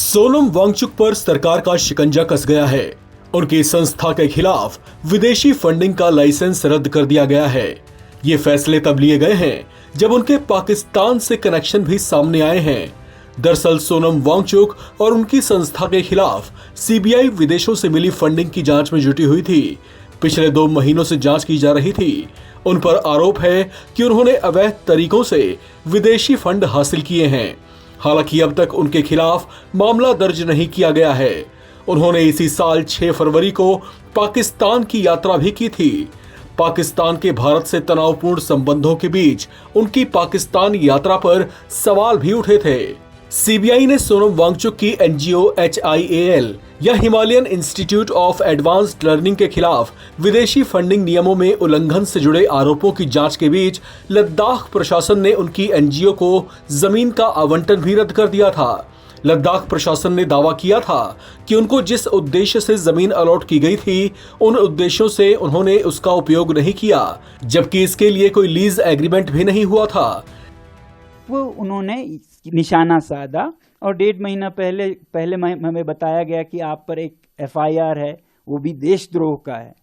सोनम वांगचुक पर सरकार का शिकंजा कस गया है। उनकी संस्था के खिलाफ विदेशी फंडिंग का लाइसेंस रद्द कर दिया गया है। ये फैसले तब लिए गए हैं जब उनके पाकिस्तान से कनेक्शन भी सामने आए हैं। दरअसल सोनम वांगचुक और उनकी संस्था के खिलाफ सीबीआई विदेशों से मिली फंडिंग की जांच में जुटी हुई थी। पिछले 2 महीनों से जांच की जा रही थी। उन पर आरोप है कि उन्होंने अवैध तरीकों से विदेशी फंड हासिल किए हैं। हालांकि अब तक उनके खिलाफ मामला दर्ज नहीं किया गया है। उन्होंने इसी साल 6 फरवरी को पाकिस्तान की यात्रा भी की थी। पाकिस्तान के भारत से तनावपूर्ण संबंधों के बीच उनकी पाकिस्तान यात्रा पर सवाल भी उठे थे। सीबीआई ने सोनम वांगचुक की एनजीओ HIAL या Himalayan institute of advanced learning के खिलाफ विदेशी फंडिंग नियमों में उल्लंघन से जुड़े आरोपों की जांच के बीच लद्दाख प्रशासन ने उनकी एनजीओ को जमीन का आवंटन भी रद्द कर दिया था। लद्दाख प्रशासन ने दावा किया था कि उनको जिस उद्देश्य से जमीन अलॉट की गई थी, उन उद्देश्यों से उन्होंने उसका उपयोग नहीं किया, जबकि इसके लिए कोई लीज एग्रीमेंट भी नहीं हुआ था। वो उन्होंने निशाना साधा और 1.5 महीना पहले हमें बताया गया कि आप पर एक FIR है, वो भी देशद्रोह का है।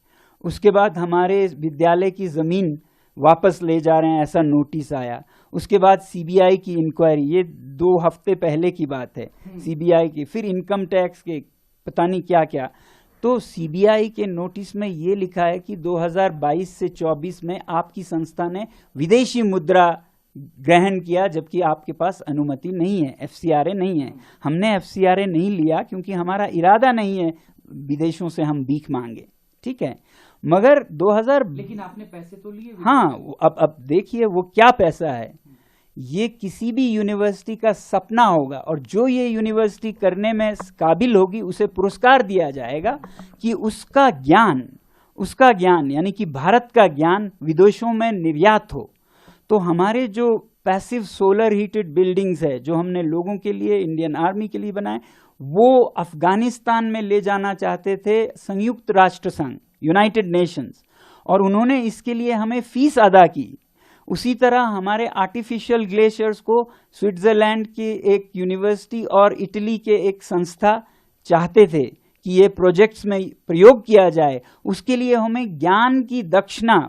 उसके बाद हमारे विद्यालय की ज़मीन वापस ले जा रहे हैं, ऐसा नोटिस आया। उसके बाद CBI की इंक्वायरी, ये 2 हफ्ते पहले की बात है, CBI की, फिर इनकम टैक्स के पता नहीं क्या क्या। तो CBI के नोटिस में ये लिखा है कि 2022 से 24 में आपकी संस्था ने विदेशी मुद्रा ग्रहण किया, जबकि आपके पास अनुमति नहीं है, FCRA नहीं है। हमने FCRA नहीं लिया क्योंकि हमारा इरादा नहीं है विदेशों से हम भीख मांगे, ठीक है। मगर 2000 लेकिन आपने पैसे तो लिए। हाँ, अब देखिए वो क्या पैसा है। ये किसी भी यूनिवर्सिटी का सपना होगा और जो ये यूनिवर्सिटी करने में काबिल होगी उसे पुरस्कार दिया जाएगा कि उसका ज्ञान यानी कि भारत का ज्ञान विदेशों में निर्यात हो। तो हमारे जो पैसिव सोलर हीटेड बिल्डिंग्स है जो हमने लोगों के लिए, इंडियन आर्मी के लिए बनाए, वो अफगानिस्तान में ले जाना चाहते थे संयुक्त राष्ट्र संघ, यूनाइटेड नेशंस, और उन्होंने इसके लिए हमें फीस अदा की। उसी तरह हमारे आर्टिफिशियल ग्लेशियर्स को स्विट्जरलैंड की एक यूनिवर्सिटी और इटली के एक संस्था चाहते थे कि ये प्रोजेक्ट्स में प्रयोग किया जाए। उसके लिए हमें ज्ञान की दक्षिणा,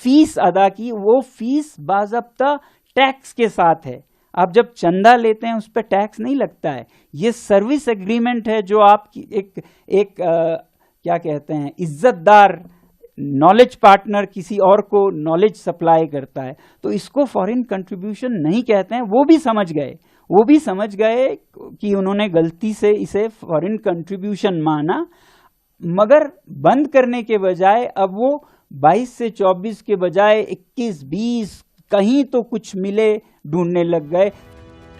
फीस अदा की। वो फीस बाज़ाब्ता टैक्स के साथ है। आप जब चंदा लेते हैं उस पर टैक्स नहीं लगता है। ये सर्विस एग्रीमेंट है जो आपकी एक क्या कहते हैं, इज्जतदार नॉलेज पार्टनर किसी और को नॉलेज सप्लाई करता है। तो इसको फॉरेन कंट्रीब्यूशन नहीं कहते हैं। वो भी समझ गए कि उन्होंने गलती से इसे फॉरेन कंट्रीब्यूशन माना, मगर बंद करने के बजाय अब वो 22 से 24 के बजाय 21-20 कहीं तो कुछ मिले ढूंढने लग गए।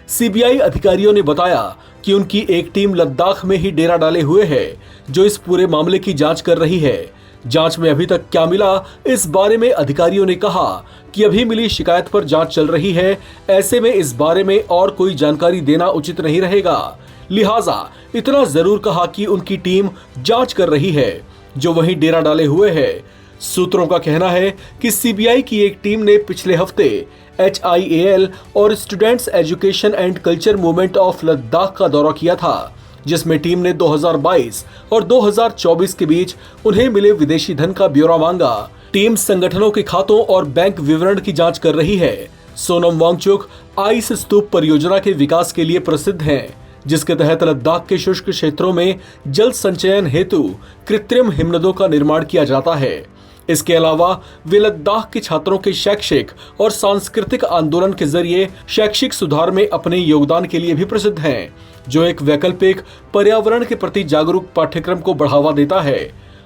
सीबीआई अधिकारियों ने बताया कि उनकी एक टीम लद्दाख में ही डेरा डाले हुए है जो इस पूरे मामले की जांच कर रही है। जांच में अभी तक क्या मिला, इस बारे में अधिकारियों ने कहा कि अभी मिली शिकायत पर जांच चल रही है। ऐसे में इस बारे में और कोई जानकारी देना उचित नहीं रहेगा। लिहाजा इतना जरूर कहा कि उनकी टीम जांच कर रही है जो वहीं डेरा डाले हुए है। सूत्रों का कहना है कि सीबीआई की एक टीम ने पिछले हफ्ते HIAL और students education and culture movement of Ladakh का दौरा किया था, जिसमें टीम ने 2022 और 2024 के बीच उन्हें मिले विदेशी धन का ब्यौरा मांगा। टीम संगठनों के खातों और बैंक विवरण की जांच कर रही है। सोनम वांगचुक आइस स्तूप परियोजना के विकास के लिए प्रसिद्ध हैं, जिसके तहत लद्दाख के शुष्क क्षेत्रों में जल संचयन हेतु कृत्रिम हिमनदों का निर्माण किया जाता है। इसके अलावा वे लद्दाख के छात्रों के शैक्षिक और सांस्कृतिक आंदोलन के जरिए शैक्षिक सुधार में अपने योगदान के लिए भी प्रसिद्ध हैं, जो एक वैकल्पिक पर्यावरण के प्रति जागरूक पाठ्यक्रम को बढ़ावा देता है।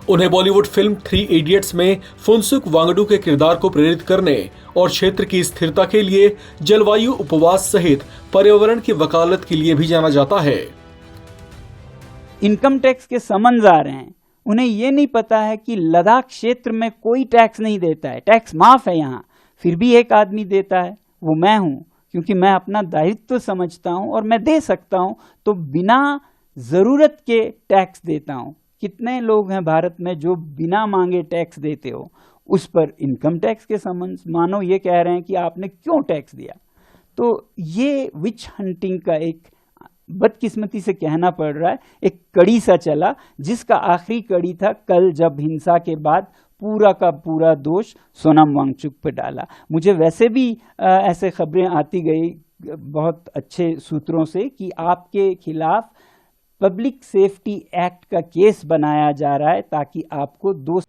उन्हें बॉलीवुड फिल्म 3 इडियट्स में फुनसुक वांगडू के किरदार को प्रेरित करने और क्षेत्र की स्थिरता के लिए जलवायु उपवास सहित पर्यावरण की वकालत के लिए भी जाना जाता है। इनकम टैक्स के समन्स आ रहे हैं। उन्हें ये नहीं पता है कि लद्दाख क्षेत्र में कोई टैक्स नहीं देता है, टैक्स माफ है यहाँ, फिर भी एक आदमी देता है, वो मैं हूँ, क्योंकि मैं अपना दायित्व समझता हूँ और मैं दे सकता हूँ, तो बिना जरूरत के टैक्स देता हूँ। कितने लोग हैं भारत में जो बिना मांगे टैक्स देते हो, उस पर इनकम टैक्स के समन्स मानो ये कह रहे हैं कि आपने क्यों टैक्स दिया। तो ये विच हंटिंग का एक बदकिस्मती से कहना पड़ रहा है, एक कड़ी सा चला, जिसका आखिरी कड़ी था कल जब हिंसा के बाद पूरा का पूरा दोष सोनम वांगचुक पे डाला। मुझे वैसे भी ऐसे खबरें आती गई बहुत अच्छे सूत्रों से कि आपके खिलाफ पब्लिक सेफ्टी एक्ट का केस बनाया जा रहा है ताकि आपको 2